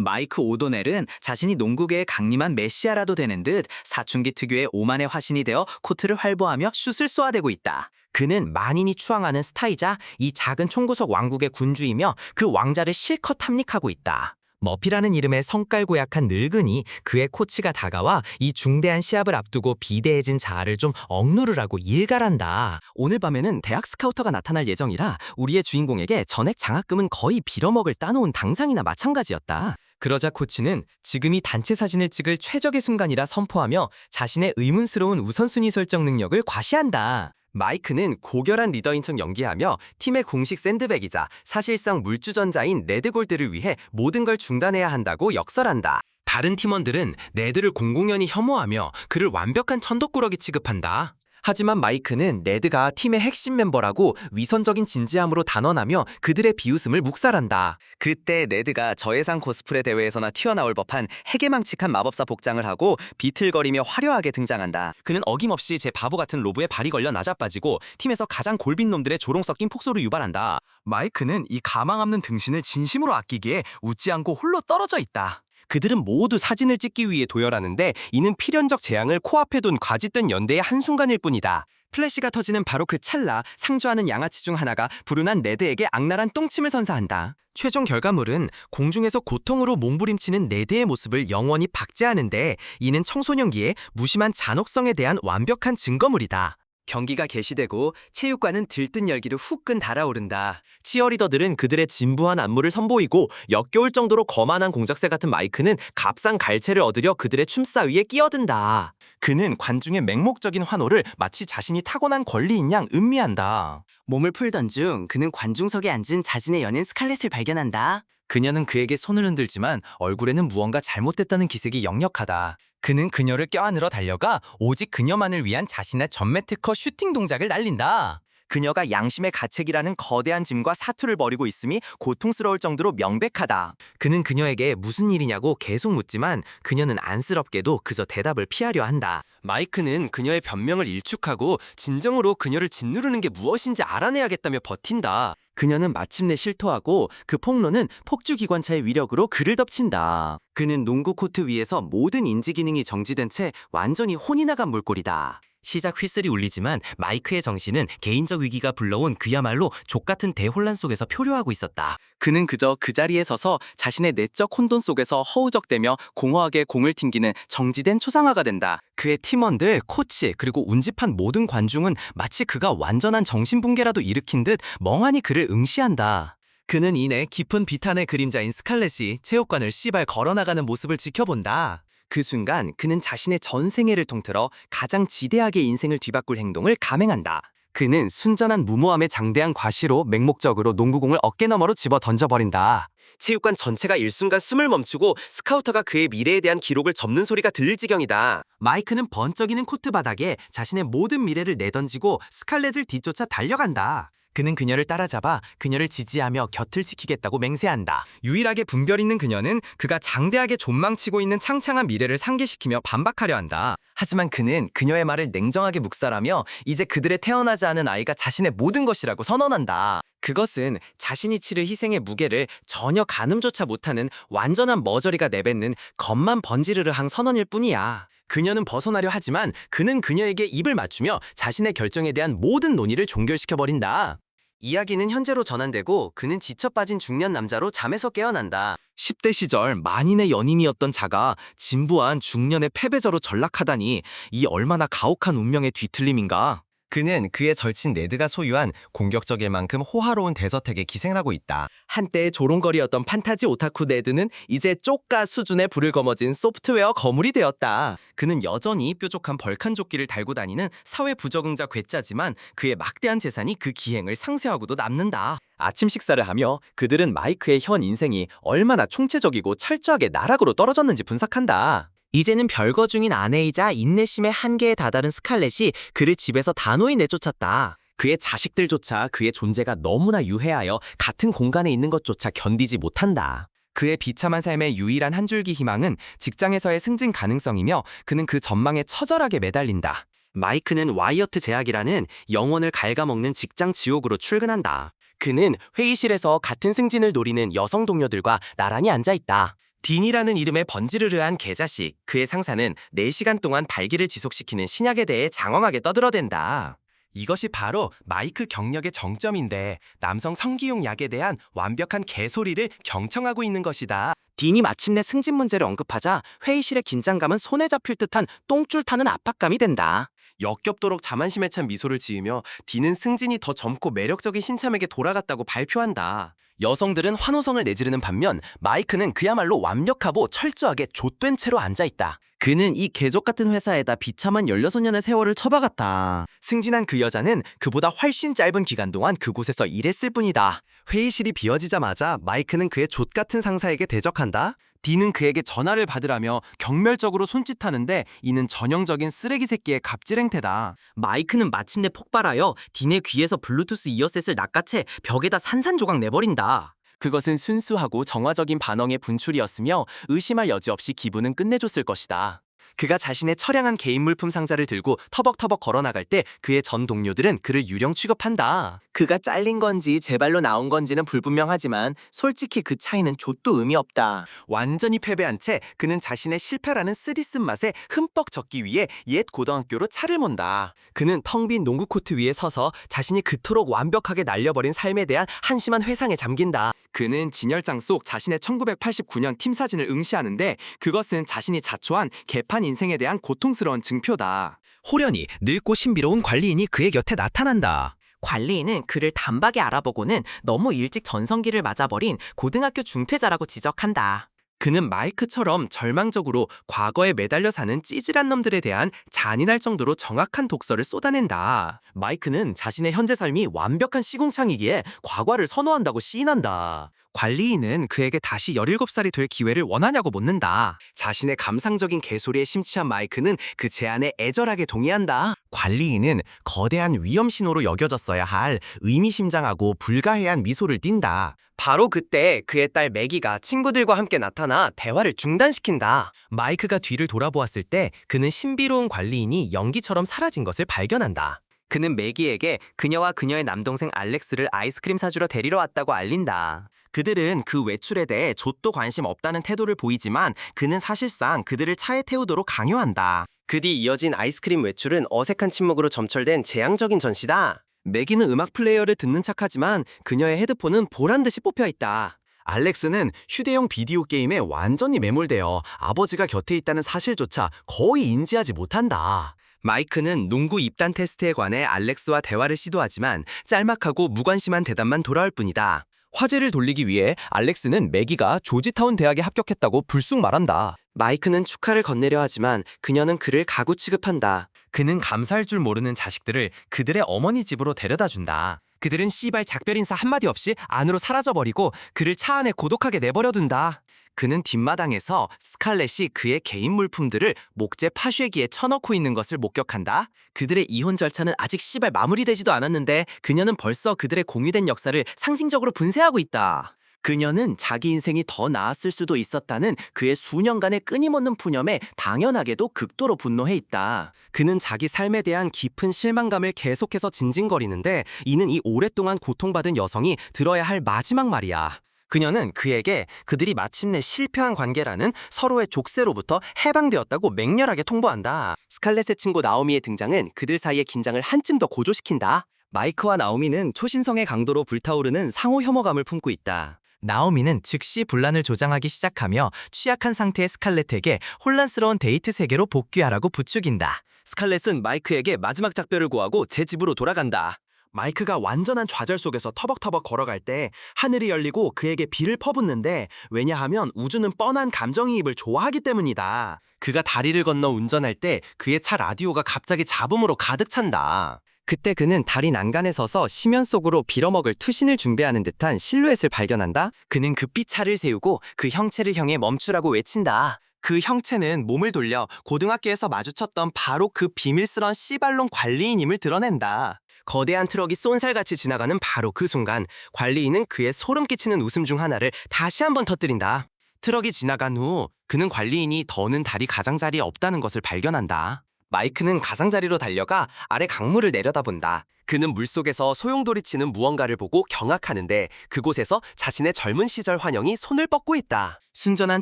마이크 오도넬은 자신이 농구계의 강림한 메시아라도 되는 듯 사춘기 특유의 오만의 화신이 되어 코트를 활보하며 슛을 쏘아대고 있다. 그는 만인이 추앙하는 스타이자 이 작은 총구석 왕국의 군주이며 그 왕자를 실컷 탐닉하고 있다. 머피라는 이름의 성깔 고약한 늙은이 그의 코치가 다가와 이 중대한 시합을 앞두고 비대해진 자아를 좀 억누르라고 일갈한다. 오늘 밤에는 대학 스카우터가 나타날 예정이라 우리의 주인공에게 전액 장학금은 거의 빌어먹을 따놓은 당상이나 마찬가지였다. 그러자 코치는 지금이 단체 사진을 찍을 최적의 순간이라 선포하며 자신의 의문스러운 우선순위 설정 능력을 과시한다. 마이크는 고결한 리더인 척 연기하며 팀의 공식 샌드백이자 사실상 물주전자인 네드골드를 위해 모든 걸 중단해야 한다고 역설한다. 다른 팀원들은 네드를 공공연히 혐오하며 그를 완벽한 천덕꾸러기 취급한다. 하지만 마이크는 네드가 팀의 핵심 멤버라고 위선적인 진지함으로 단언하며 그들의 비웃음을 묵살한다. 그때 네드가 저예상 코스프레 대회에서나 튀어나올 법한 해괴망측한 마법사 복장을 하고 비틀거리며 화려하게 등장한다. 그는 어김없이 제 바보 같은 로브에 발이 걸려 나자빠지고 팀에서 가장 골빈 놈들의 조롱 섞인 폭소를 유발한다. 마이크는 이 가망 없는 등신을 진심으로 아끼기에 웃지 않고 홀로 떨어져 있다. 그들은 모두 사진을 찍기 위해 도열하는데 이는 필연적 재앙을 코앞에 둔 과짓된 연대의 한순간일 뿐이다. 플래시가 터지는 바로 그 찰나 상주하는 양아치 중 하나가 불운한 네드에게 악랄한 똥침을 선사한다. 최종 결과물은 공중에서 고통으로 몸부림치는 네드의 모습을 영원히 박제하는데 이는 청소년기의 무심한 잔혹성에 대한 완벽한 증거물이다. 경기가 개시되고 체육관은 들뜬 열기로 후끈 달아오른다. 치어리더들은 그들의 진부한 안무를 선보이고 역겨울 정도로 거만한 공작새 같은 마이크는 값싼 갈채를 얻으려 그들의 춤사위에 끼어든다. 그는 관중의 맹목적인 환호를 마치 자신이 타고난 권리인 양 음미한다. 몸을 풀던 중 그는 관중석에 앉은 자신의 연인 스칼렛을 발견한다. 그녀는 그에게 손을 흔들지만 얼굴에는 무언가 잘못됐다는 기색이 역력하다. 그는 그녀를 껴안으러 달려가 오직 그녀만을 위한 자신의 전매 특허 슈팅 동작을 날린다. 그녀가 양심의 가책이라는 거대한 짐과 사투를 벌이고 있음이 고통스러울 정도로 명백하다. 그는 그녀에게 무슨 일이냐고 계속 묻지만 그녀는 안쓰럽게도 그저 대답을 피하려 한다. 마이크는 그녀의 변명을 일축하고 진정으로 그녀를 짓누르는 게 무엇인지 알아내야겠다며 버틴다. 그녀는 마침내 실토하고 그 폭로는 폭주기관차의 위력으로 그를 덮친다. 그는 농구 코트 위에서 모든 인지 기능이 정지된 채 완전히 혼이 나간 물꼴이다. 시작 휘슬이 울리지만 마이크의 정신은 개인적 위기가 불러온 그야말로 족같은 대혼란 속에서 표류하고 있었다. 그는 그저 그 자리에 서서 자신의 내적 혼돈 속에서 허우적대며 공허하게 공을 튕기는 정지된 초상화가 된다. 그의 팀원들, 코치, 그리고 운집한 모든 관중은 마치 그가 완전한 정신붕괴라도 일으킨 듯 멍하니 그를 응시한다. 그는 이내 깊은 비탄의 그림자인 스칼렛이 체육관을 씨발 걸어나가는 모습을 지켜본다. 그 순간 그는 자신의 전 생애를 통틀어 가장 지대하게 인생을 뒤바꿀 행동을 감행한다. 그는 순전한 무모함의 장대한 과시로 맹목적으로 농구공을 어깨너머로 집어 던져버린다. 체육관 전체가 일순간 숨을 멈추고 스카우터가 그의 미래에 대한 기록을 접는 소리가 들릴 지경이다. 마이크는 번쩍이는 코트 바닥에 자신의 모든 미래를 내던지고 스칼렛을 뒤쫓아 달려간다. 그는 그녀를 따라잡아 그녀를 지지하며 곁을 지키겠다고 맹세한다. 유일하게 분별 있는 그녀는 그가 장대하게 존망치고 있는 창창한 미래를 상기시키며 반박하려 한다. 하지만 그는 그녀의 말을 냉정하게 묵살하며 이제 그들의 태어나지 않은 아이가 자신의 모든 것이라고 선언한다. 그것은 자신이 치를 희생의 무게를 전혀 가늠조차 못하는 완전한 머저리가 내뱉는 겉만 번지르르한 선언일 뿐이야. 그녀는 벗어나려 하지만 그는 그녀에게 입을 맞추며 자신의 결정에 대한 모든 논의를 종결시켜버린다. 이야기는 현재로 전환되고 그는 지쳐 빠진 중년 남자로 잠에서 깨어난다. 10대 시절 만인의 연인이었던 자가 진부한 중년의 패배자로 전락하다니 이 얼마나 가혹한 운명의 뒤틀림인가. 그는 그의 절친 네드가 소유한 공격적일 만큼 호화로운 대저택에 기생을 하고 있다. 한때 조롱거리였던 판타지 오타쿠 네드는 이제 쪽가 수준의 불을 거머쥔 소프트웨어 거물이 되었다. 그는 여전히 뾰족한 벌칸 조끼를 달고 다니는 사회 부적응자 괴짜지만 그의 막대한 재산이 그 기행을 상쇄하고도 남는다. 아침 식사를 하며 그들은 마이크의 현 인생이 얼마나 총체적이고 철저하게 나락으로 떨어졌는지 분석한다. 이제는 별거 중인 아내이자 인내심의 한계에 다다른 스칼렛이 그를 집에서 단호히 내쫓았다. 그의 자식들조차 그의 존재가 너무나 유해하여 같은 공간에 있는 것조차 견디지 못한다. 그의 비참한 삶의 유일한 한 줄기 희망은 직장에서의 승진 가능성이며 그는 그 전망에 처절하게 매달린다. 마이크는 와이어트 제약이라는 영혼을 갉아먹는 직장 지옥으로 출근한다. 그는 회의실에서 같은 승진을 노리는 여성 동료들과 나란히 앉아있다. 딘이라는 이름의 번지르르한 개자식, 그의 상사는 4시간 동안 발기를 지속시키는 신약에 대해 장엄하게 떠들어댄다. 이것이 바로 마이크 경력의 정점인데 남성 성기용 약에 대한 완벽한 개소리를 경청하고 있는 것이다. 딘이 마침내 승진 문제를 언급하자 회의실의 긴장감은 손에 잡힐 듯한 똥줄 타는 압박감이 된다. 역겹도록 자만심에 찬 미소를 지으며 딘은 승진이 더 젊고 매력적인 신참에게 돌아갔다고 발표한다. 여성들은 환호성을 내지르는 반면 마이크는 그야말로 완벽하고 철저하게 좆된 채로 앉아있다. 그는 이 개족 같은 회사에다 비참한 16년의 세월을 처박았다. 승진한 그 여자는 그보다 훨씬 짧은 기간 동안 그곳에서 일했을 뿐이다. 회의실이 비어지자마자 마이크는 그의 좆같은 상사에게 대적한다. 딘은 그에게 전화를 받으라며 경멸적으로 손짓하는데 이는 전형적인 쓰레기 새끼의 갑질 행태다. 마이크는 마침내 폭발하여 딘의 귀에서 블루투스 이어셋을 낚아채 벽에다 산산조각 내버린다. 그것은 순수하고 정화적인 반응의 분출이었으며 의심할 여지 없이 기분은 끝내줬을 것이다. 그가 자신의 처량한 개인 물품 상자를 들고 터벅터벅 걸어나갈 때 그의 전 동료들은 그를 유령 취급한다. 그가 잘린 건지 제 발로 나온 건지는 불분명하지만 솔직히 그 차이는 좆도 의미 없다. 완전히 패배한 채 그는 자신의 실패라는 쓰디쓴 맛에 흠뻑 젖기 위해 옛 고등학교로 차를 몬다. 그는 텅 빈 농구 코트 위에 서서 자신이 그토록 완벽하게 날려버린 삶에 대한 한심한 회상에 잠긴다. 그는 진열장 속 자신의 1989년 팀 사진을 응시하는데 그것은 자신이 자초한 개판 인생에 대한 고통스러운 증표다. 호련히 늙고 신비로운 관리인이 그의 곁에 나타난다. 관리인은 그를 단박에 알아보고는 너무 일찍 전성기를 맞아버린 고등학교 중퇴자라고 지적한다. 그는 마이크처럼 절망적으로 과거에 매달려 사는 찌질한 놈들에 대한 잔인할 정도로 정확한 독서를 쏟아낸다. 마이크는 자신의 현재 삶이 완벽한 시궁창이기에 과거를 선호한다고 시인한다. 관리인은 그에게 다시 17살이 될 기회를 원하냐고 묻는다. 자신의 감상적인 개소리에 심취한 마이크는 그 제안에 애절하게 동의한다. 관리인은 거대한 위험 신호로 여겨졌어야 할 의미심장하고 불가해한 미소를 띈다. 바로 그때 그의 딸 매기가 친구들과 함께 나타나 대화를 중단시킨다. 마이크가 뒤를 돌아보았을 때 그는 신비로운 관리인이 연기처럼 사라진 것을 발견한다. 그는 매기에게 그녀와 그녀의 남동생 알렉스를 아이스크림 사주러 데리러 왔다고 알린다. 그들은 그 외출에 대해 좆도 관심 없다는 태도를 보이지만 그는 사실상 그들을 차에 태우도록 강요한다. 그 뒤 이어진 아이스크림 외출은 어색한 침묵으로 점철된 재앙적인 전시다. 매기는 음악 플레이어를 듣는 척하지만 그녀의 헤드폰은 보란듯이 뽑혀있다. 알렉스는 휴대용 비디오 게임에 완전히 매몰되어 아버지가 곁에 있다는 사실조차 거의 인지하지 못한다. 마이크는 농구 입단 테스트에 관해 알렉스와 대화를 시도하지만 짤막하고 무관심한 대답만 돌아올 뿐이다. 화제를 돌리기 위해 알렉스는 매기가 조지타운 대학에 합격했다고 불쑥 말한다. 마이크는 축하를 건네려 하지만 그녀는 그를 가구 취급한다. 그는 감사할 줄 모르는 자식들을 그들의 어머니 집으로 데려다 준다. 그들은 씨발 작별 인사 한마디 없이 안으로 사라져버리고 그를 차 안에 고독하게 내버려둔다. 그는 뒷마당에서 스칼렛이 그의 개인 물품들을 목재 파쇄기에 쳐넣고 있는 것을 목격한다. 그들의 이혼 절차는 아직 씨발 마무리되지도 않았는데 그녀는 벌써 그들의 공유된 역사를 상징적으로 분쇄하고 있다. 그녀는 자기 인생이 더 나았을 수도 있었다는 그의 수년간의 끊임없는 푸념에 당연하게도 극도로 분노해 있다. 그는 자기 삶에 대한 깊은 실망감을 계속해서 징징거리는데 이는 이 오랫동안 고통받은 여성이 들어야 할 마지막 말이야. 그녀는 그에게 그들이 마침내 실패한 관계라는 서로의 족쇄로부터 해방되었다고 맹렬하게 통보한다. 스칼렛의 친구 나오미의 등장은 그들 사이의 긴장을 한층 더 고조시킨다. 마이크와 나오미는 초신성의 강도로 불타오르는 상호 혐오감을 품고 있다. 나오미는 즉시 분란을 조장하기 시작하며 취약한 상태의 스칼렛에게 혼란스러운 데이트 세계로 복귀하라고 부추긴다. 스칼렛은 마이크에게 마지막 작별을 고하고 제 집으로 돌아간다. 마이크가 완전한 좌절 속에서 터벅터벅 걸어갈 때 하늘이 열리고 그에게 비를 퍼붓는데 왜냐하면 우주는 뻔한 감정이입을 좋아하기 때문이다. 그가 다리를 건너 운전할 때 그의 차 라디오가 갑자기 잡음으로 가득 찬다. 그때 그는 다리 난간에 서서 심연 속으로 빌어먹을 투신을 준비하는 듯한 실루엣을 발견한다. 그는 급히 차를 세우고 그 형체를 향해 멈추라고 외친다. 그 형체는 몸을 돌려 고등학교에서 마주쳤던 바로 그 비밀스런 씨발론 관리인임을 드러낸다. 거대한 트럭이 쏜살같이 지나가는 바로 그 순간 관리인은 그의 소름 끼치는 웃음 중 하나를 다시 한번 터뜨린다. 트럭이 지나간 후 그는 관리인이 더는 다리 가장자리에 없다는 것을 발견한다. 마이크는 가장자리로 달려가 아래 강물을 내려다본다. 그는 물속에서 소용돌이 치는 무언가를 보고 경악하는데 그곳에서 자신의 젊은 시절 환영이 손을 뻗고 있다. 순전한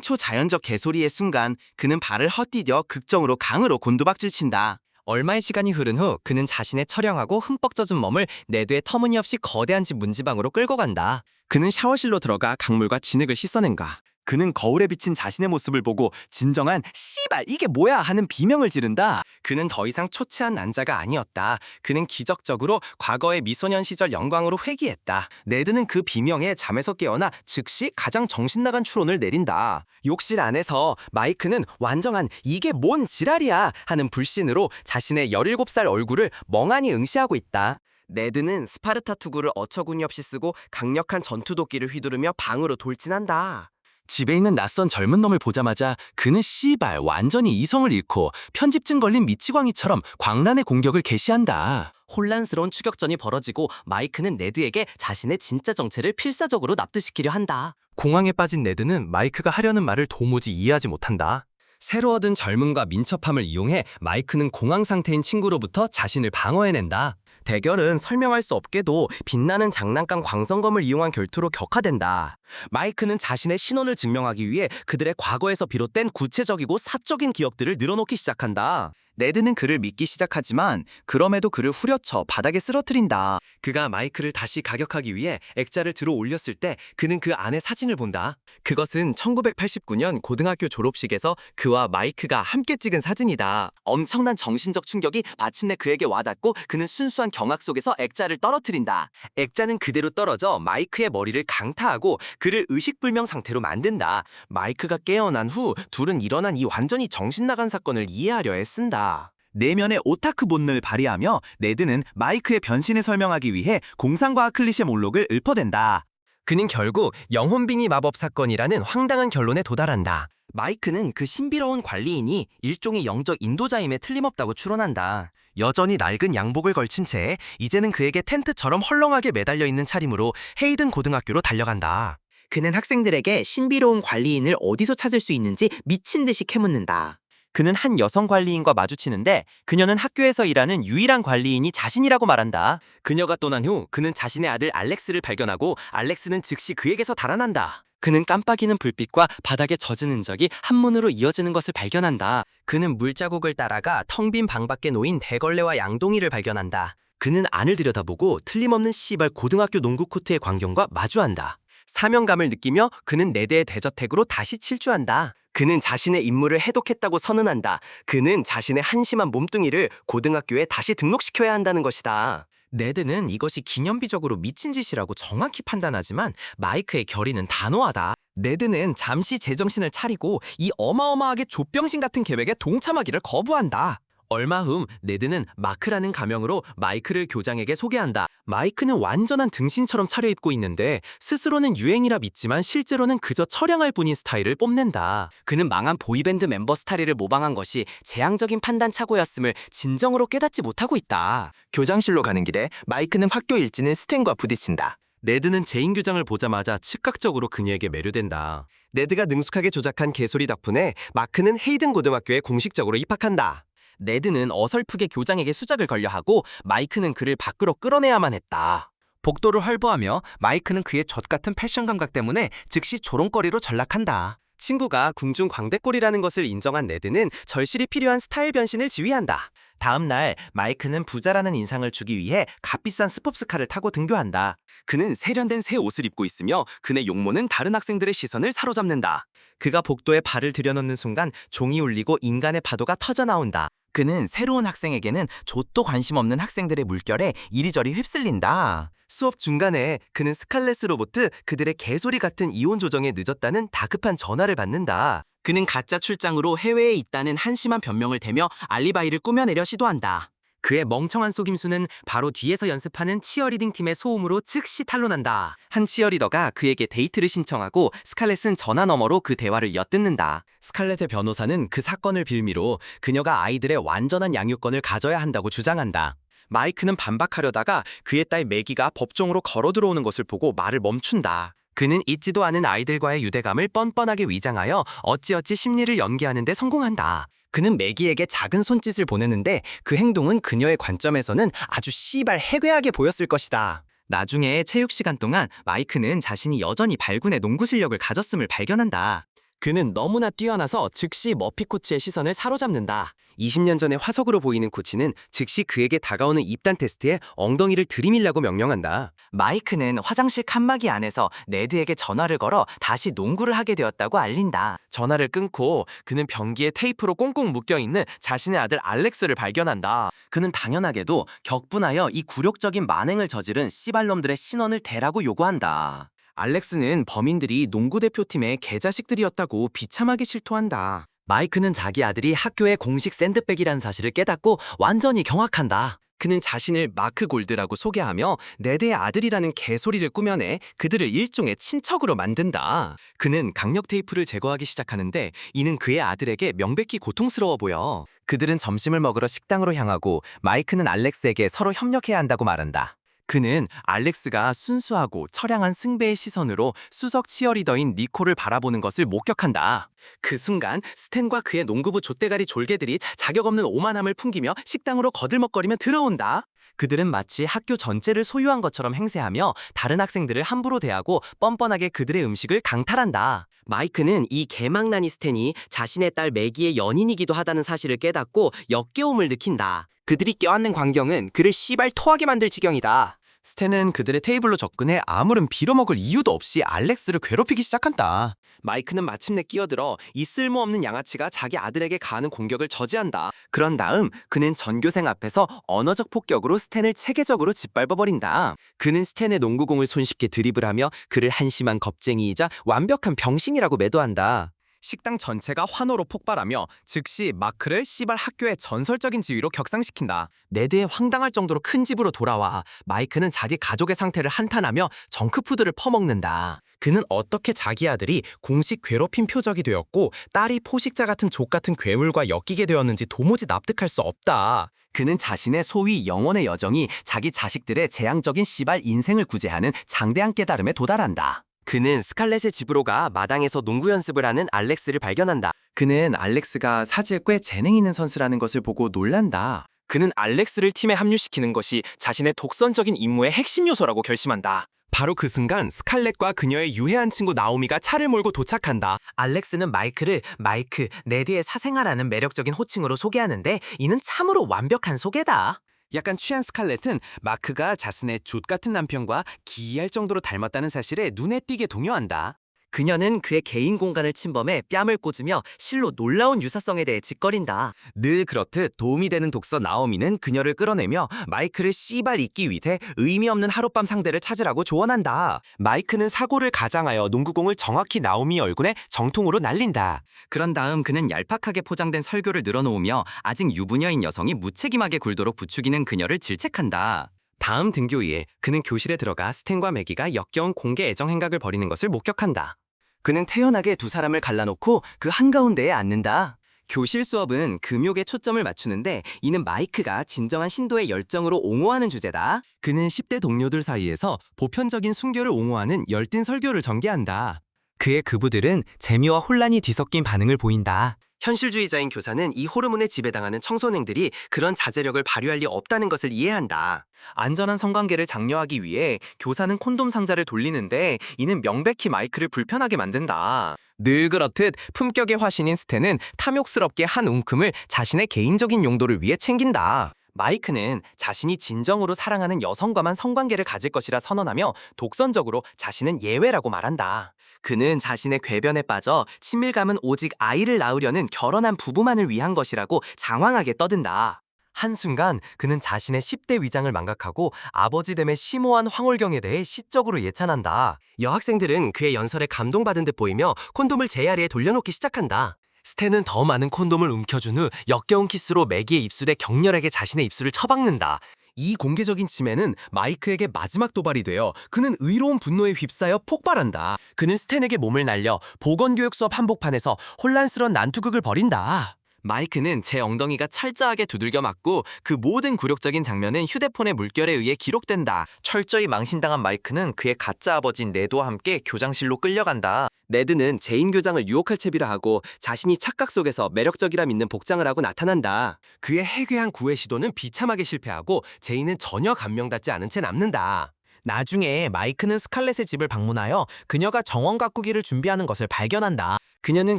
초자연적 개소리의 순간 그는 발을 헛디뎌 극적으로 강으로 곤두박질 친다. 얼마의 시간이 흐른 후 그는 자신의 처량하고 흠뻑 젖은 몸을 내두에 터무니없이 거대한 집 문지방으로 끌고 간다. 그는 샤워실로 들어가 강물과 진흙을 씻어낸가. 그는 거울에 비친 자신의 모습을 보고 진정한 씨발 이게 뭐야 하는 비명을 지른다. 그는 더 이상 초췌한 난자가 아니었다. 그는 기적적으로 과거의 미소년 시절 영광으로 회귀했다. 네드는 그 비명에 잠에서 깨어나 즉시 가장 정신나간 추론을 내린다. 욕실 안에서 마이크는 완전한 이게 뭔 지랄이야 하는 불신으로 자신의 17살 얼굴을 멍하니 응시하고 있다. 네드는 스파르타 투구를 어처구니 없이 쓰고 강력한 전투도끼를 휘두르며 방으로 돌진한다. 집에 있는 낯선 젊은 놈을 보자마자 그는 씨발 완전히 이성을 잃고 편집증 걸린 미치광이처럼 광란의 공격을 개시한다. 혼란스러운 추격전이 벌어지고 마이크는 네드에게 자신의 진짜 정체를 필사적으로 납득시키려 한다. 공황에 빠진 네드는 마이크가 하려는 말을 도무지 이해하지 못한다. 새로 얻은 젊음과 민첩함을 이용해 마이크는 공황 상태인 친구로부터 자신을 방어해낸다. 대결은 설명할 수 없게도 빛나는 장난감 광선검을 이용한 결투로 격화된다. 마이크는 자신의 신원을 증명하기 위해 그들의 과거에서 비롯된 구체적이고 사적인 기억들을 늘어놓기 시작한다. 네드는 그를 믿기 시작하지만 그럼에도 그를 후려쳐 바닥에 쓰러뜨린다. 그가 마이크를 다시 가격하기 위해 액자를 들어 올렸을 때 그는 그 안의 사진을 본다. 그것은 1989년 고등학교 졸업식에서 그와 마이크가 함께 찍은 사진이다. 엄청난 정신적 충격이 마침내 그에게 와닿고 그는 순수한 경악 속에서 액자를 떨어뜨린다. 액자는 그대로 떨어져 마이크의 머리를 강타하고 그를 의식불명 상태로 만든다. 마이크가 깨어난 후 둘은 일어난 이 완전히 정신나간 사건을 이해하려 애쓴다. 내면의 오타쿠 본능을 발휘하며 네드는 마이크의 변신을 설명하기 위해 공상과학 클리셰 몰록을 읊어댄다. 그는 결국 영혼빙의 마법 사건이라는 황당한 결론에 도달한다. 마이크는 그 신비로운 관리인이 일종의 영적 인도자임에 틀림없다고 추론한다. 여전히 낡은 양복을 걸친 채 이제는 그에게 텐트처럼 헐렁하게 매달려 있는 차림으로 헤이든 고등학교로 달려간다. 그는 학생들에게 신비로운 관리인을 어디서 찾을 수 있는지 미친 듯이 캐묻는다. 그는 한 여성 관리인과 마주치는데 그녀는 학교에서 일하는 유일한 관리인이 자신이라고 말한다. 그녀가 떠난 후 그는 자신의 아들 알렉스를 발견하고 알렉스는 즉시 그에게서 달아난다. 그는 깜빡이는 불빛과 바닥에 젖은 흔적이 한문으로 이어지는 것을 발견한다. 그는 물자국을 따라가 텅 빈 방 밖에 놓인 대걸레와 양동이를 발견한다. 그는 안을 들여다보고 틀림없는 씨발 고등학교 농구 코트의 광경과 마주한다. 사명감을 느끼며 그는 네드의 대저택으로 다시 칠주한다. 그는 자신의 임무를 해독했다고 선언한다. 그는 자신의 한심한 몸뚱이를 고등학교에 다시 등록시켜야 한다는 것이다. 네드는 이것이 기념비적으로 미친 짓이라고 정확히 판단하지만 마이크의 결의는 단호하다. 네드는 잠시 제정신을 차리고 이 어마어마하게 족병신 같은 계획에 동참하기를 거부한다. 얼마 후 네드는 마크라는 가명으로 마이크를 교장에게 소개한다. 마이크는 완전한 등신처럼 차려입고 있는데 스스로는 유행이라 믿지만 실제로는 그저 처량할 뿐인 스타일을 뽐낸다. 그는 망한 보이밴드 멤버 스타일을 모방한 것이 재앙적인 판단 착오였음을 진정으로 깨닫지 못하고 있다. 교장실로 가는 길에 마이크는 학교 일진인 스탠과 부딪힌다. 네드는 제인 교장을 보자마자 즉각적으로 그녀에게 매료된다. 네드가 능숙하게 조작한 개소리 덕분에 마크는 헤이든 고등학교에 공식적으로 입학한다. 네드는 어설프게 교장에게 수작을 걸려하고 마이크는 그를 밖으로 끌어내야만 했다. 복도를 활보하며 마이크는 그의 젖같은 패션 감각 때문에 즉시 조롱거리로 전락한다. 친구가 궁중 광대꼴이라는 것을 인정한 네드는 절실히 필요한 스타일 변신을 지휘한다. 다음 날 마이크는 부자라는 인상을 주기 위해 값비싼 스포츠카를 타고 등교한다. 그는 세련된 새 옷을 입고 있으며 그의 용모는 다른 학생들의 시선을 사로잡는다. 그가 복도에 발을 들여놓는 순간 종이 울리고 인간의 파도가 터져나온다. 그는 새로운 학생에게는 좆도 관심 없는 학생들의 물결에 이리저리 휩쓸린다. 수업 중간에 그는 스칼렛으로부터 그들의 개소리 같은 이혼 조정에 늦었다는 다급한 전화를 받는다. 그는 가짜 출장으로 해외에 있다는 한심한 변명을 대며 알리바이를 꾸며내려 시도한다. 그의 멍청한 속임수는 바로 뒤에서 연습하는 치어리딩 팀의 소음으로 즉시 탄로난다. 한 치어리더가 그에게 데이트를 신청하고 스칼렛은 전화 너머로 그 대화를 엿듣는다. 스칼렛의 변호사는 그 사건을 빌미로 그녀가 아이들의 완전한 양육권을 가져야 한다고 주장한다. 마이크는 반박하려다가 그의 딸 매기가 법정으로 걸어 들어오는 것을 보고 말을 멈춘다. 그는 잊지도 않은 아이들과의 유대감을 뻔뻔하게 위장하여 어찌어찌 심리를 연기하는 데 성공한다. 그는 매기에게 작은 손짓을 보내는데 그 행동은 그녀의 관점에서는 아주 씨발 해괴하게 보였을 것이다. 나중에 체육 시간 동안 마이크는 자신이 여전히 발군의 농구 실력을 가졌음을 발견한다. 그는 너무나 뛰어나서 즉시 머피 코치의 시선을 사로잡는다. 20년 전의 화석으로 보이는 코치는 즉시 그에게 다가오는 입단 테스트에 엉덩이를 들이밀라고 명령한다. 마이크는 화장실 칸막이 안에서 네드에게 전화를 걸어 다시 농구를 하게 되었다고 알린다. 전화를 끊고 그는 변기에 테이프로 꽁꽁 묶여있는 자신의 아들 알렉스를 발견한다. 그는 당연하게도 격분하여 이 굴욕적인 만행을 저지른 씨발놈들의 신원을 대라고 요구한다. 알렉스는 범인들이 농구 대표팀의 개자식들이었다고 비참하게 실토한다. 마이크는 자기 아들이 학교의 공식 샌드백이라는 사실을 깨닫고 완전히 경악한다. 그는 자신을 마크 골드라고 소개하며 네드의 아들이라는 개소리를 꾸며내 그들을 일종의 친척으로 만든다. 그는 강력 테이프를 제거하기 시작하는데 이는 그의 아들에게 명백히 고통스러워 보여. 그들은 점심을 먹으러 식당으로 향하고 마이크는 알렉스에게 서로 협력해야 한다고 말한다. 그는 알렉스가 순수하고 처량한 승배의 시선으로 수석 치어리더인 니콜을 바라보는 것을 목격한다. 그 순간 스탠과 그의 농구부 좆대가리 졸개들이 자격 없는 오만함을 풍기며 식당으로 거들먹거리며 들어온다. 그들은 마치 학교 전체를 소유한 것처럼 행세하며 다른 학생들을 함부로 대하고 뻔뻔하게 그들의 음식을 강탈한다. 마이크는 이 개망나니 스탠이 자신의 딸 매기의 연인이기도 하다는 사실을 깨닫고 역겨움을 느낀다. 그들이 껴안는 광경은 그를 씨발 토하게 만들 지경이다. 스탠은 그들의 테이블로 접근해 아무런 빌어먹을 이유도 없이 알렉스를 괴롭히기 시작한다. 마이크는 마침내 끼어들어 이 쓸모없는 양아치가 자기 아들에게 가하는 공격을 저지한다. 그런 다음 그는 전교생 앞에서 언어적 폭격으로 스탠을 체계적으로 짓밟아버린다. 그는 스탠의 농구공을 손쉽게 드리블하며 그를 한심한 겁쟁이이자 완벽한 병신이라고 매도한다. 식당 전체가 환호로 폭발하며 즉시 마크를 씨발 학교의 전설적인 지위로 격상시킨다. 네드에 황당할 정도로 큰 집으로 돌아와 마이크는 자기 가족의 상태를 한탄하며 정크푸드를 퍼먹는다. 그는 어떻게 자기 아들이 공식 괴롭힘 표적이 되었고 딸이 포식자 같은 족같은 괴물과 엮이게 되었는지 도무지 납득할 수 없다. 그는 자신의 소위 영혼의 여정이 자기 자식들의 재앙적인 씨발 인생을 구제하는 장대한 깨달음에 도달한다. 그는 스칼렛의 집으로 가 마당에서 농구 연습을 하는 알렉스를 발견한다. 그는 알렉스가 사지에 꽤 재능 있는 선수라는 것을 보고 놀란다. 그는 알렉스를 팀에 합류시키는 것이 자신의 독선적인 임무의 핵심 요소라고 결심한다. 바로 그 순간 스칼렛과 그녀의 유해한 친구 나오미가 차를 몰고 도착한다. 알렉스는 마이크를 마이크, 네드의 사생아라는 매력적인 호칭으로 소개하는데 이는 참으로 완벽한 소개다. 약간 취한 스칼렛은 마크가 자신의 족같은 남편과 기이할 정도로 닮았다는 사실에 눈에 띄게 동요한다. 그녀는 그의 개인 공간을 침범해 뺨을 꽂으며 실로 놀라운 유사성에 대해 짓거린다. 늘 그렇듯 도움이 되는 독서 나오미는 그녀를 끌어내며 마이크를 씨발 잊기 위해 의미 없는 하룻밤 상대를 찾으라고 조언한다. 마이크는 사고를 가장하여 농구공을 정확히 나오미 얼굴에 정통으로 날린다. 그런 다음 그는 얄팍하게 포장된 설교를 늘어놓으며 아직 유부녀인 여성이 무책임하게 굴도록 부추기는 그녀를 질책한다. 다음 등교일에 그는 교실에 들어가 스탠과 매기가 역겨운 공개 애정 행각을 벌이는 것을 목격한다. 그는 태연하게 두 사람을 갈라놓고 그 한가운데에 앉는다. 교실 수업은 금욕에 초점을 맞추는데 이는 마이크가 진정한 신도의 열정으로 옹호하는 주제다. 그는 10대 동료들 사이에서 보편적인 순교를 옹호하는 열띤 설교를 전개한다. 그의 그부들은 재미와 혼란이 뒤섞인 반응을 보인다. 현실주의자인 교사는 이 호르몬에 지배당하는 청소년들이 그런 자제력을 발휘할 리 없다는 것을 이해한다. 안전한 성관계를 장려하기 위해 교사는 콘돔 상자를 돌리는데 이는 명백히 마이크를 불편하게 만든다. 늘 그렇듯 품격의 화신인 스탠은 탐욕스럽게 한 움큼을 자신의 개인적인 용도를 위해 챙긴다. 마이크는 자신이 진정으로 사랑하는 여성과만 성관계를 가질 것이라 선언하며 독선적으로 자신은 예외라고 말한다. 그는 자신의 궤변에 빠져 친밀감은 오직 아이를 낳으려는 결혼한 부부만을 위한 것이라고 장황하게 떠든다. 한순간 그는 자신의 10대 위장을 망각하고 아버지됨의 심오한 황홀경에 대해 시적으로 예찬한다. 여학생들은 그의 연설에 감동받은 듯 보이며 콘돔을 제자리에 돌려놓기 시작한다. 스탠은 더 많은 콘돔을 움켜준 후 역겨운 키스로 매기의 입술에 격렬하게 자신의 입술을 쳐박는다. 이 공개적인 침해는 마이크에게 마지막 도발이 되어 그는 의로운 분노에 휩싸여 폭발한다. 그는 스탠에게 몸을 날려 보건교육 수업 한복판에서 혼란스러운 난투극을 벌인다. 마이크는 제 엉덩이가 철저하게 두들겨 맞고 그 모든 굴욕적인 장면은 휴대폰의 물결에 의해 기록된다. 철저히 망신당한 마이크는 그의 가짜 아버지인 네도와 함께 교장실로 끌려간다. 네드는 제인 교장을 유혹할 채비라 하고 자신이 착각 속에서 매력적이라 믿는 복장을 하고 나타난다. 그의 해괴한 구애 시도는 비참하게 실패하고 제인은 전혀 감명받지 않은 채 남는다. 나중에 마이크는 스칼렛의 집을 방문하여 그녀가 정원 가꾸기를 준비하는 것을 발견한다. 그녀는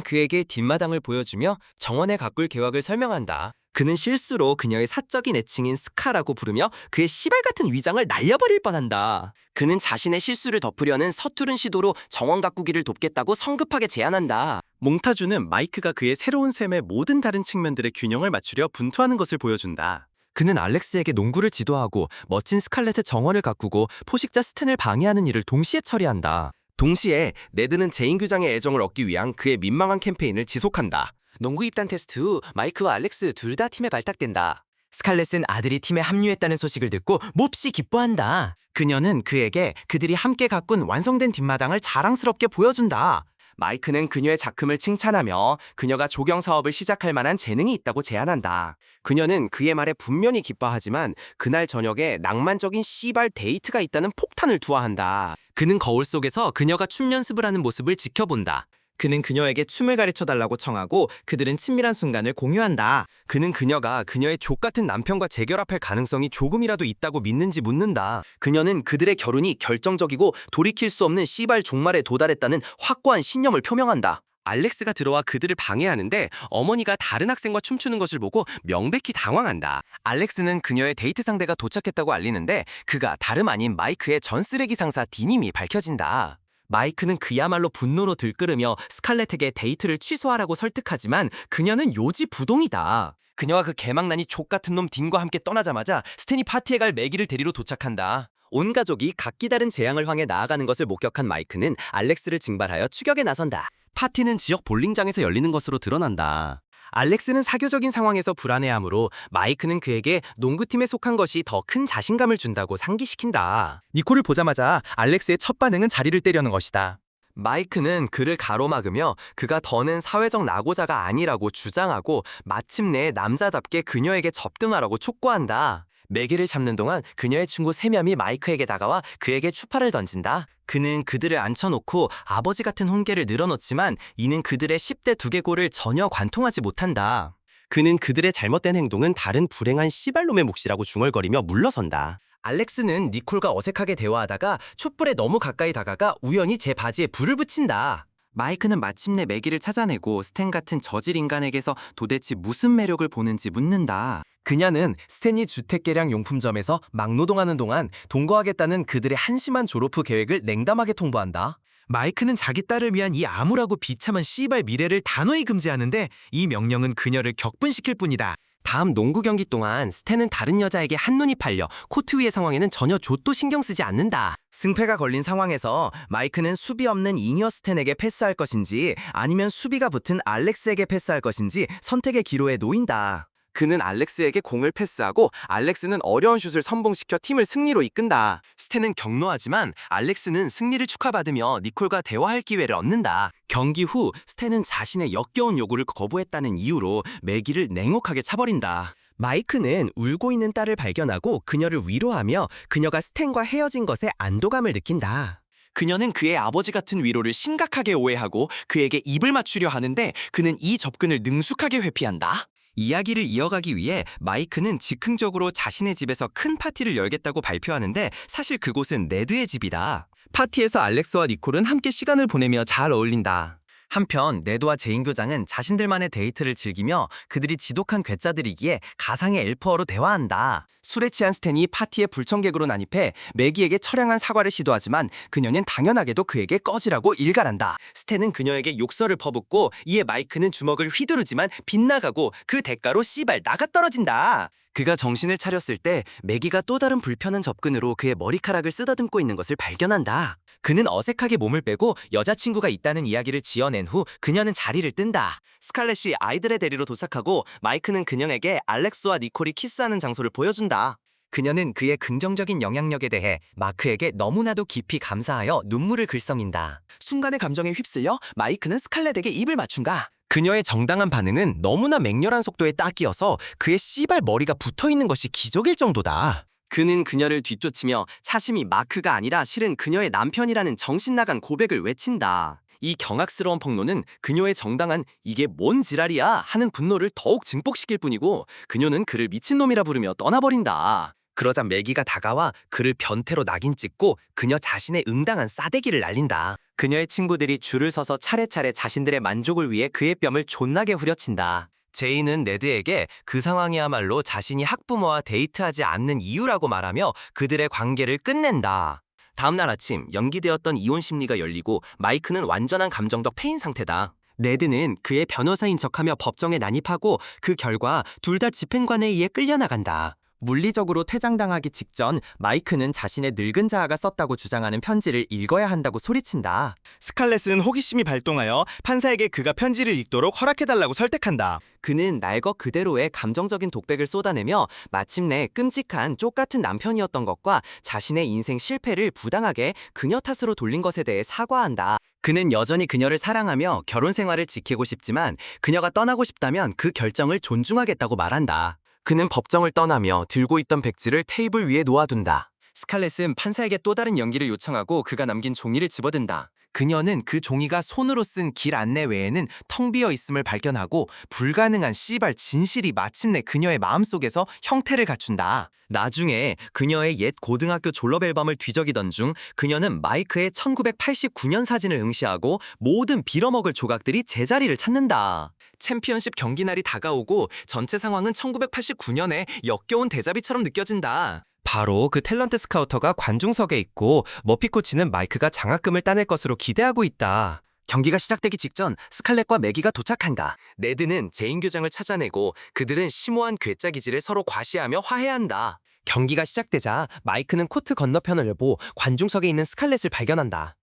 그에게 뒷마당을 보여주며 정원에 가꿀 계획을 설명한다. 그는 실수로 그녀의 사적인 애칭인 스카라고 부르며 그의 시발 같은 위장을 날려버릴 뻔한다. 그는 자신의 실수를 덮으려는 서투른 시도로 정원 가꾸기를 돕겠다고 성급하게 제안한다. 몽타주는 마이크가 그의 새로운 삶의 모든 다른 측면들의 균형을 맞추려 분투하는 것을 보여준다. 그는 알렉스에게 농구를 지도하고 멋진 스칼렛의 정원을 가꾸고 포식자 스탠을 방해하는 일을 동시에 처리한다. 동시에 네드는 제인 교장의 애정을 얻기 위한 그의 민망한 캠페인을 지속한다. 농구 입단 테스트 후 마이크와 알렉스 둘 다 팀에 발탁된다. 스칼렛은 아들이 팀에 합류했다는 소식을 듣고 몹시 기뻐한다. 그녀는 그에게 그들이 함께 가꾼 완성된 뒷마당을 자랑스럽게 보여준다. 마이크는 그녀의 작품을 칭찬하며 그녀가 조경 사업을 시작할 만한 재능이 있다고 제안한다. 그녀는 그의 말에 분명히 기뻐하지만 그날 저녁에 낭만적인 씨발 데이트가 있다는 폭탄을 투하한다. 그는 거울 속에서 그녀가 춤 연습을 하는 모습을 지켜본다. 그는 그녀에게 춤을 가르쳐달라고 청하고 그들은 친밀한 순간을 공유한다. 그는 그녀가 그녀의 족같은 남편과 재결합할 가능성이 조금이라도 있다고 믿는지 묻는다. 그녀는 그들의 결혼이 결정적이고 돌이킬 수 없는 씨발 종말에 도달했다는 확고한 신념을 표명한다. 알렉스가 들어와 그들을 방해하는데 어머니가 다른 학생과 춤추는 것을 보고 명백히 당황한다. 알렉스는 그녀의 데이트 상대가 도착했다고 알리는데 그가 다름 아닌 마이크의 전 쓰레기 상사 디님이 밝혀진다. 마이크는 그야말로 분노로 들끓으며 스칼렛에게 데이트를 취소하라고 설득하지만 그녀는 요지부동이다. 그녀와 그 개망나니 족같은 놈 딘과 함께 떠나자마자 스탠이 파티에 갈 매기를 데리러 도착한다. 온 가족이 각기 다른 재앙을 향해 나아가는 것을 목격한 마이크는 알렉스를 징발하여 추격에 나선다. 파티는 지역 볼링장에서 열리는 것으로 드러난다. 알렉스는 사교적인 상황에서 불안해하므로 마이크는 그에게 농구팀에 속한 것이 더 큰 자신감을 준다고 상기시킨다. 니콜을 보자마자 알렉스의 첫 반응은 자리를 떼려는 것이다. 마이크는 그를 가로막으며 그가 더는 사회적 낙오자가 아니라고 주장하고 마침내 남자답게 그녀에게 접근하라고 촉구한다. 매기를 잡는 동안 그녀의 친구 3명이 마이크에게 다가와 그에게 추파를 던진다. 그는 그들을 앉혀놓고 아버지 같은 훈계를 늘어놓지만 이는 그들의 10대 두개골을 전혀 관통하지 못한다. 그는 그들의 잘못된 행동은 다른 불행한 씨발놈의 몫이라고 중얼거리며 물러선다. 알렉스는 니콜과 어색하게 대화하다가 촛불에 너무 가까이 다가가 우연히 제 바지에 불을 붙인다. 마이크는 마침내 매기를 찾아내고 스탠 같은 저질 인간에게서 도대체 무슨 매력을 보는지 묻는다. 그녀는 스탠이 주택개량 용품점에서 막노동하는 동안 동거하겠다는 그들의 한심한 졸업 후 계획을 냉담하게 통보한다. 마이크는 자기 딸을 위한 이 암울하고 비참한 씨발 미래를 단호히 금지하는데 이 명령은 그녀를 격분시킬 뿐이다. 다음 농구 경기 동안 스탠은 다른 여자에게 한눈이 팔려 코트 위의 상황에는 전혀 좆도 신경 쓰지 않는다. 승패가 걸린 상황에서 마이크는 수비 없는 잉여 스탠에게 패스할 것인지 아니면 수비가 붙은 알렉스에게 패스할 것인지 선택의 기로에 놓인다. 그는 알렉스에게 공을 패스하고 알렉스는 어려운 슛을 선봉시켜 팀을 승리로 이끈다. 스탠은 격노하지만 알렉스는 승리를 축하받으며 니콜과 대화할 기회를 얻는다. 경기 후 스탠은 자신의 역겨운 요구를 거부했다는 이유로 매기를 냉혹하게 차버린다. 마이크는 울고 있는 딸을 발견하고 그녀를 위로하며 그녀가 스탠과 헤어진 것에 안도감을 느낀다. 그녀는 그의 아버지 같은 위로를 심각하게 오해하고 그에게 입을 맞추려 하는데 그는 이 접근을 능숙하게 회피한다. 이야기를 이어가기 위해 마이크는 즉흥적으로 자신의 집에서 큰 파티를 열겠다고 발표하는데 사실 그곳은 네드의 집이다. 파티에서 알렉스와 니콜은 함께 시간을 보내며 잘 어울린다. 한편 네드와 제인 교장은 자신들만의 데이트를 즐기며 그들이 지독한 괴짜들이기에 가상의 엘프어로 대화한다. 술에 취한 스탠이 파티에 불청객으로 난입해 매기에게 처량한 사과를 시도하지만 그녀는 당연하게도 그에게 꺼지라고 일갈한다. 스탠은 그녀에게 욕설을 퍼붓고 이에 마이크는 주먹을 휘두르지만 빗나가고 그 대가로 씨발 나가떨어진다. 그가 정신을 차렸을 때 매기가 또 다른 불편한 접근으로 그의 머리카락을 쓰다듬고 있는 것을 발견한다. 그는 어색하게 몸을 빼고 여자친구가 있다는 이야기를 지어낸 후 그녀는 자리를 뜬다. 스칼렛이 아이들의 데리러 도착하고 마이크는 그녀에게 알렉스와 니콜이 키스하는 장소를 보여준다. 그녀는 그의 긍정적인 영향력에 대해 마크에게 너무나도 깊이 감사하여 눈물을 글썽인다. 순간의 감정에 휩쓸려 마이크는 스칼렛에게 입을 맞춘다. 그녀의 정당한 반응은 너무나 맹렬한 속도에 딱이어서 그의 씨발 머리가 붙어있는 것이 기적일 정도다. 그는 그녀를 뒤쫓으며 차심이 마크가 아니라 실은 그녀의 남편이라는 정신나간 고백을 외친다. 이 경악스러운 폭로는 그녀의 정당한 이게 뭔 지랄이야 하는 분노를 더욱 증폭시킬 뿐이고 그녀는 그를 미친놈이라 부르며 떠나버린다. 그러자 매기가 다가와 그를 변태로 낙인 찍고 그녀 자신의 응당한 싸대기를 날린다. 그녀의 친구들이 줄을 서서 차례차례 자신들의 만족을 위해 그의 뺨을 존나게 후려친다. 제이는 네드에게 그 상황이야말로 자신이 학부모와 데이트하지 않는 이유라고 말하며 그들의 관계를 끝낸다. 다음날 아침 연기되었던 이혼 심리가 열리고 마이크는 완전한 감정적 패인 상태다. 네드는 그의 변호사인 척하며 법정에 난입하고 그 결과 둘 다 집행관에 의해 끌려나간다. 물리적으로 퇴장당하기 직전 마이크는 자신의 늙은 자아가 썼다고 주장하는 편지를 읽어야 한다고 소리친다. 스칼렛은 호기심이 발동하여 판사에게 그가 편지를 읽도록 허락해달라고 설득한다. 그는 날 것 그대로의 감정적인 독백을 쏟아내며 마침내 끔찍한 쪽같은 남편이었던 것과 자신의 인생 실패를 부당하게 그녀 탓으로 돌린 것에 대해 사과한다. 그는 여전히 그녀를 사랑하며 결혼 생활을 지키고 싶지만 그녀가 떠나고 싶다면 그 결정을 존중하겠다고 말한다. 그는 법정을 떠나며 들고 있던 백지를 테이블 위에 놓아둔다. 스칼렛은 판사에게 또 다른 연기를 요청하고 그가 남긴 종이를 집어든다. 그녀는 그 종이가 손으로 쓴 길 안내 외에는 텅 비어 있음을 발견하고 불가능한 씨발 진실이 마침내 그녀의 마음속에서 형태를 갖춘다. 나중에 그녀의 옛 고등학교 졸업 앨범을 뒤적이던 중 그녀는 마이크의 1989년 사진을 응시하고 모든 빌어먹을 조각들이 제자리를 찾는다. 챔피언십 경기 날이 다가오고 전체 상황은 1989년의 역겨운 데자비처럼 느껴진다. 바로 그 탤런트 스카우터가 관중석에 있고 머피 코치는 마이크가 장학금을 따낼 것으로 기대하고 있다. 경기가 시작되기 직전 스칼렛과 매기가 도착한다. 네드는 제인 교장을 찾아내고 그들은 심오한 괴짜 기질을 서로 과시하며 화해한다. 경기가 시작되자 마이크는 코트 건너편을 보 관중석에 있는 스칼렛을 발견한다.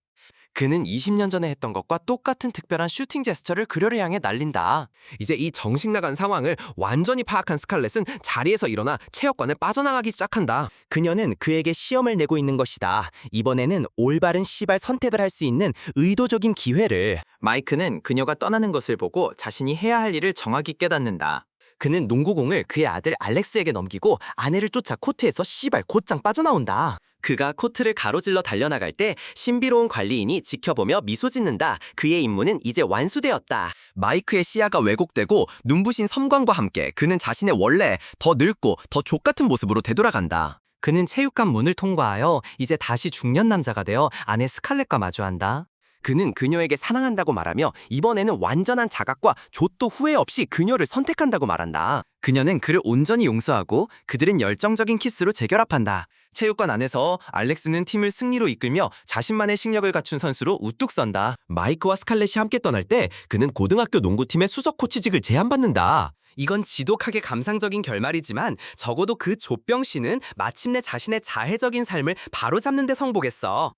그는 20년 전에 했던 것과 똑같은 특별한 슈팅 제스처를 그녀를 향해 날린다. 이제 이 정신나간 상황을 완전히 파악한 스칼렛은 자리에서 일어나 체육관을 빠져나가기 시작한다. 그녀는 그에게 시험을 내고 있는 것이다. 이번에는 올바른 시발 선택을 할 수 있는 의도적인 기회를. 마이크는 그녀가 떠나는 것을 보고 자신이 해야 할 일을 정확히 깨닫는다. 그는 농구공을 그의 아들 알렉스에게 넘기고 아내를 쫓아 코트에서 시발 곧장 빠져나온다. 그가 코트를 가로질러 달려나갈 때 신비로운 관리인이 지켜보며 미소 짓는다. 그의 임무는 이제 완수되었다. 마이크의 시야가 왜곡되고 눈부신 섬광과 함께 그는 자신의 원래 더 늙고 더 족같은 모습으로 되돌아간다. 그는 체육관 문을 통과하여 이제 다시 중년 남자가 되어 아내 스칼렛과 마주한다. 그는 그녀에게 사랑한다고 말하며 이번에는 완전한 자각과 좆도 후회 없이 그녀를 선택한다고 말한다. 그녀는 그를 온전히 용서하고 그들은 열정적인 키스로 재결합한다. 체육관 안에서 알렉스는 팀을 승리로 이끌며 자신만의 실력을 갖춘 선수로 우뚝 선다. 마이크와 스칼렛이 함께 떠날 때 그는 고등학교 농구팀의 수석 코치직을 제안받는다. 이건 지독하게 감상적인 결말이지만 적어도 그 좆병씨는 마침내 자신의 자해적인 삶을 바로잡는 데 성공했어.